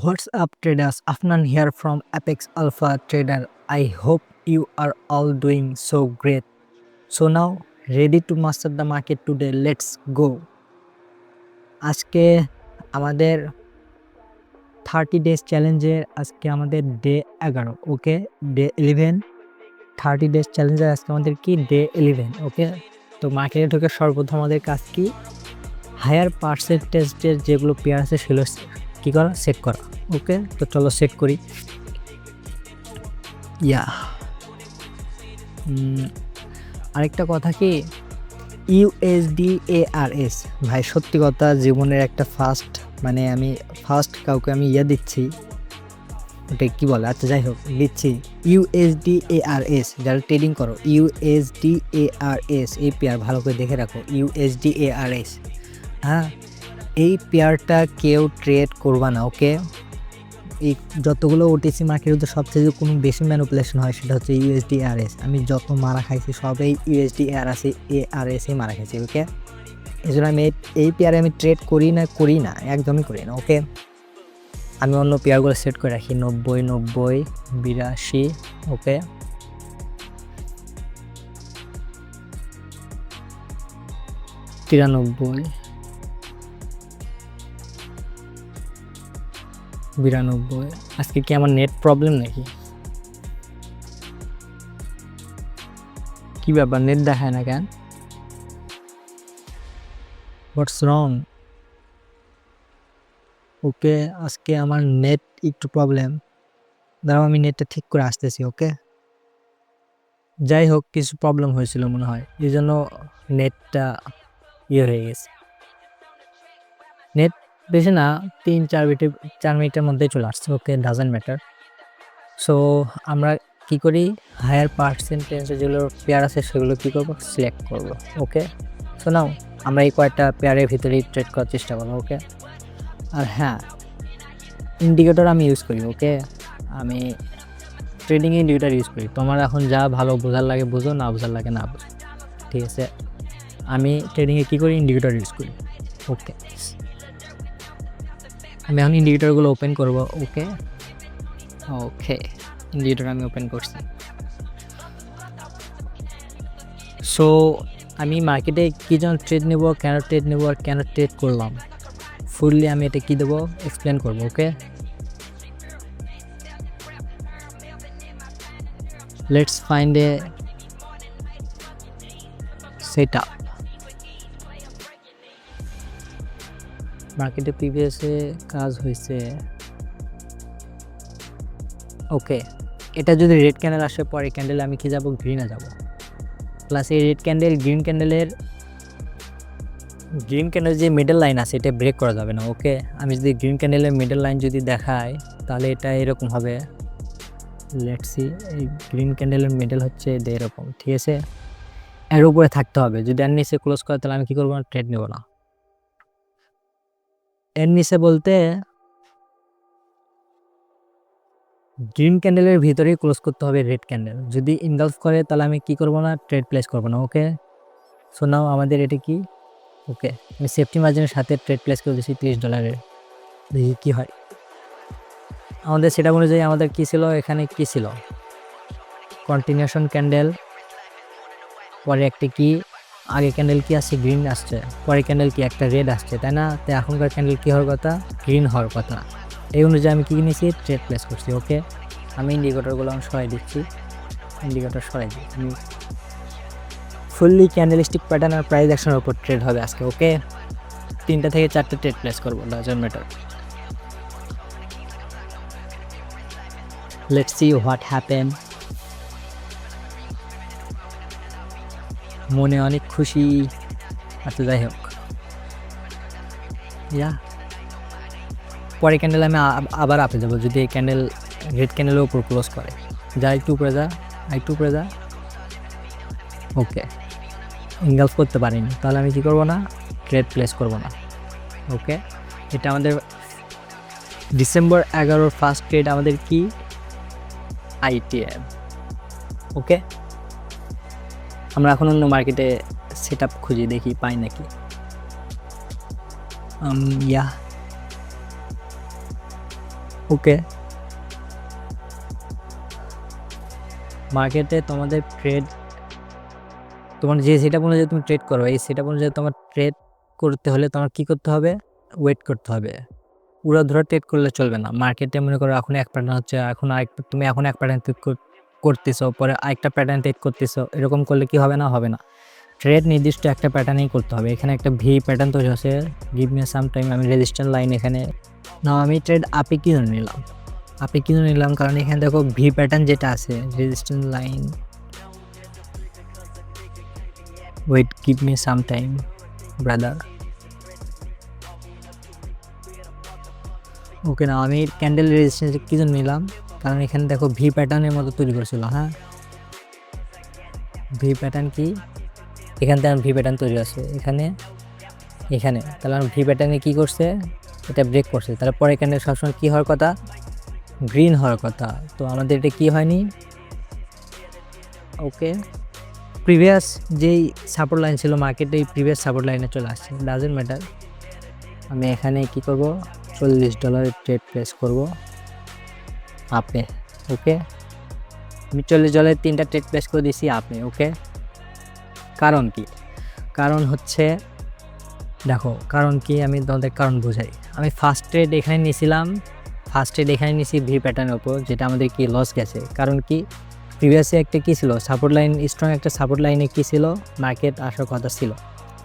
What's up traders, Afnan here from Apex Alpha Trader. I hope you are all doing so great. So now ready to master the market today. Let's go. আজকে আমাদের 30 days চ্যালেঞ্জের আজকে আমাদের day 11 ওকে day 11 30 days চ্যালেঞ্জের আজকে আমাদের কি day 11 ওকে। তো মার্কেটে ঢুকে সর্বপ্রথম আমাদের কাজ কি হায়ার পার্সেন্টেজের যেগুলো পেয়ার আছে সেগুলো কি করা সেট করা ওকে। তো চলো সেট করি। আরেকটা কথা কি USDARS ভাই সত্যি কথা জীবনের একটা ফার্স্ট আমি ফার্স্ট কাউকে আমি দিচ্ছি ওটা কি বলে আচ্ছা যাই হোক দিচ্ছি USDARS যারা ট্রেডিং করো USDARS এই পেয়ার ভালো করে দেখে রাখো USDARS হ্যাঁ এই পেয়ারটা কেউ ট্রেড করবা না ওকে। এই যতগুলো ওটিসি মার্কেটে সবচেয়ে কোনো বেশি ম্যানিপুলেশন হয় সেটা হচ্ছে USDARS। আমি যত মারা খাইছি সবাই USDARS মারা খাইছি ওকে। এই জন্য আমি এই পেয়ারে আমি ট্রেড করি না একদমই করি না ওকে। আমি অন্য পেয়ারগুলো সেট করে রাখি 90 82 ওকে। 93 92। আজকে কি আমার নেট প্রবলেম নাকি কি ব্যাপার নেট দেখায় না কেন হোয়াটস রং ওকে। আজকে আমার নেট একটু প্রবলেম দাঁড়াও আমি নেটটা ঠিক করে আসতেছি ওকে। যাই হোক কিছু প্রবলেম হয়েছিল মনে হয় এই জন্য নেটটা হয়ে গেছে। নেট বেশি না 4 মিনিটের মধ্যেই চলে আসছে ওকে ডাজন্ট ম্যাটার। সো আমরা কি করি হায়ার পার্সেন্টেজে যেগুলো পেয়ার আছে সেগুলো কী করবো সিলেক্ট করবো ওকে। সো নাও আমরা এই কয়েকটা পেয়ারের ভিতরেই ট্রেড করার চেষ্টা করবো ওকে। আর হ্যাঁ ইন্ডিকেটর আমি ইউজ করি ওকে। আমি ট্রেডিং ইন্ডিকেটর ইউজ করি, তোমার এখন যা ভালো বোঝার লাগে বুঝো, না বোঝার লাগে না বুঝো, ঠিক আছে। আমি ট্রেডিংয়ে কী করি ইন্ডিকেটর ইউজ করি ওকে। আমি এখন ইন্ডিকেটরগুলো ওপেন করব ওকে ওকে। ইন্ডিকেটর আমি ওপেন করছি। সো আমি মার্কেটে কী যেন ট্রেড নেব, কেন ট্রেড নেব আর কেন ট্রেড করলাম ফুললি আমি এটা কী দেবো এক্সপ্লেন করবো okay. Let's find a setup. মার্কেটে প্রিভিয়াসে কাজ হয়েছে ওকে। এটা যদি রেড ক্যান্ডেল আসে পরে ক্যান্ডেলে আমি কি যাব গ্রিনে যাব, প্লাস এই রেড ক্যান্ডেল গ্রিন ক্যান্ডেলের যে মিডল লাইন আছে এটা ব্রেক করা যাবে না ওকে। আমি যদি গ্রিন ক্যান্ডেলের মিডল লাইন যদি দেখাই তাহলে এটা এরকম হবে। লেটস সি এই গ্রিন ক্যান্ডেলের মিডল হচ্ছে এরকম, ঠিক আছে। এর উপরে থাকতে হবে, যদি এর নিচে ক্লোজ করে তাহলে আমি কী করবো না ট্রেড নেব না। এর নিচে বলতে গ্রিন ক্যান্ডেলের ভিতরেই ক্লোজ করতে হবে রেড ক্যান্ডেল, যদি ইনগালফ করে তাহলে আমি কি করব না ট্রেড প্লেস করব না ওকে। সো নাও আমাদের এটা কি ওকে। আমি সেফটি মার্জিনের সাথে ট্রেড প্লেস করে দিয়েছি $30, দেখি কী হয়। আমাদের সেটা অনুযায়ী আমাদের কী ছিল এখানে কী ছিল কন্টিনিউশন ক্যান্ডেল, পরে একটা কি আগে ক্যান্ডেল কি আসছে গ্রিন আসছে, পরে ক্যান্ডেল কি একটা রেড আসছে তাই না। তো এখনকার ক্যান্ডেল কী হওয়ার কথা গ্রিন হওয়ার কথা। এই অনুযায়ী আমি কী নিয়েছি ট্রেড প্লেস করছি ওকে। আমি ইন্ডিকেটরগুলো আমি সরাই দিচ্ছি, ইন্ডিকেটর সরাই দিই। আমি ফুললি ক্যান্ডেলস্টিক প্যাটার্ন আর প্রাইস অ্যাকশনের উপর ট্রেড হবে আজকে ওকে। 3টা থেকে 4টে ট্রেড প্লেস করবো doesn't matter. Let's see what happen. মনে অনেক খুশি। আচ্ছা যাই হোক পরে ক্যান্ডেল আমি আবার আপে যাবো যদি এই ক্যান্ডেল রেড ক্যান্ডেলের উপর ক্লোজ করে। যা একটু উপরে যা ওকে। ইনগালফ করতে পারিনি তাহলে আমি কী করবো না ট্রেড প্লেস করবো না ওকে। এটা আমাদের ডিসেম্বর 11 ফার্স্ট ট্রেড আমাদের কি ITM ওকে। আমরা এখন অন্য মার্কেটে সেট আপ খুঁজি দেখি পাই নাকি। ওকে, মার্কেটে তোমাদের ট্রেড, তোমার যে সেটআপ অনুযায়ী তুমি ট্রেড করো, এই সেটআপ অনুযায়ী তোমার ট্রেড করতে হলে তোমার কি করতে হবে, ওয়েট করতে হবে। উড়াধুরা ট্রেড করলে চলবে না। মার্কেটে মনে করো এখন এক প্যাটার্ন হচ্ছে, এখন আরেকটা, তুমি এখন এক প্যাটার্ন ট্রেড করতেছো, পরে আরেকটা প্যাটার্ন ট্রেড করতেছো, এরকম করলে কি হবে না, হবে না। ট্রেড নির্দিষ্ট একটা প্যাটার্নেই করতে হবে। এখানে একটা ভি প্যাটার্ন তৈরি হচ্ছে, গিভ মি সাম টাইম। আমি রেজিস্ট্যান্স লাইন এখানে নাও, আমি ট্রেড আপে কিনে নিলাম, আপে কিনে নিলাম, কারণ এখানে দেখো ভি প্যাটার্ন যেটা আছে, resistance line, wait give me some time brother. Okay, না আমি ক্যান্ডেল রেজিস্ট্যান্স কি জন্য নিলাম, কারণ এখানে দেখো ভি প্যাটার্নের মতো তৈরি করছিল। হ্যাঁ, ভি প্যাটার্ন কি, এখান থেকে ভি প্যাটার্ন তৈরি আছে এখানে, এখানে, তাহলে আমার ভি প্যাটার্নে কী করছে, এটা ব্রেক করছে, তাহলে পরে এখানে সবসময় কী হওয়ার কথা, গ্রিন হওয়ার কথা। তো আমাদের এটা কি হয়নি। ওকে, প্রিভিয়াস যেই সাপোর্ট লাইন ছিল মার্কেটে, এই প্রিভিয়াস সাপোর্ট লাইনে চলে আসছে, ডাজেন্ট ম্যাটার। আমি এখানে কি করব, $40 ট্রেড প্লেস করব আপে। ওকে, আমি $40 3টা ট্রেড প্লেস করে দিয়েছি আপে। ওকে, কারণ কি, কারণ হচ্ছে দেখো, কারণ কি আমি তোমাদের কারণ বোঝাই। আমি ফার্স্ট ট্রেড এখানে নিয়েছিলাম, ফার্স্ট ট্রেড এখানে নিয়েছি ভি প্যাটার্নের ওপর, যেটা আমাদের কি লস গেছে। কারণ কি, প্রিভিয়াসে একটা কী ছিল, সাপোর্ট লাইন, স্ট্রং একটা সাপোর্ট লাইনে কী ছিল, মার্কেট আসার কথা ছিল।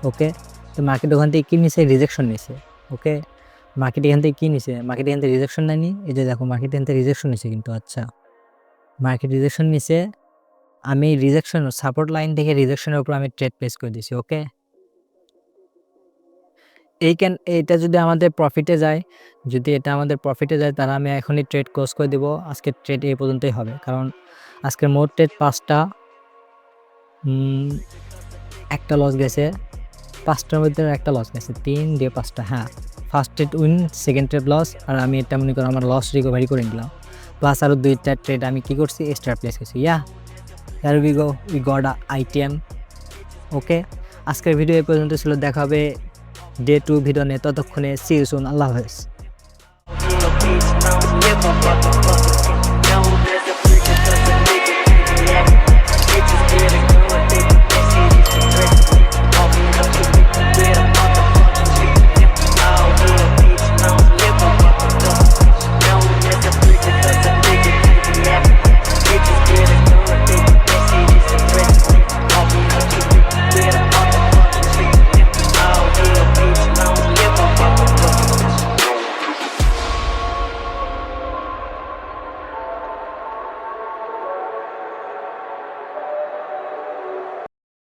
ওকে, তো মার্কেট ওখান থেকে কী নিছে, রিজেকশন নিছে। ওকে, মার্কেট এখান থেকে কী নিছে, মার্কেট এখান থেকে রিজেকশন নেয়নি, এই যে দেখো মার্কেট এখান থেকে রিজেকশন নিছে কিন্তু। আচ্ছা, মার্কেট রিজেকশন নিছে, আমি রিজেকশন সাপোর্ট লাইন থেকে রিজেকশনের উপর আমি ট্রেড প্লেস করে দিয়েছি। ওকে, এইটা যদি আমাদের প্রফিটে যায়, যদি এটা আমাদের প্রফিটে যায়, তাহলে আমি এখনই ট্রেড ক্লোজ করে দেবো। আজকের ট্রেড এই পর্যন্তই হবে, কারণ আজকের মোট ট্রেড 5টা, একটা লস গেছে, 5টার মধ্যে একটা লস গেছে, 3 দিয়ে 5টা। হ্যাঁ, first trade win, second trade loss, আর আমি এটা মনে করি আমার লস রিকভারি করে নিলাম। প্লাস আরও 2টা ট্রেড আমি কী করছি, এক্সট্রা প্লেস করছি। Here we got a item. Okay, আজকের ভিডিও এই পর্যন্ত ছিল, দেখা হবে ডে 2 ভিডিও নিয়ে। ততক্ষণে সি ইউ সুন, আল্লাহ হাফেজ।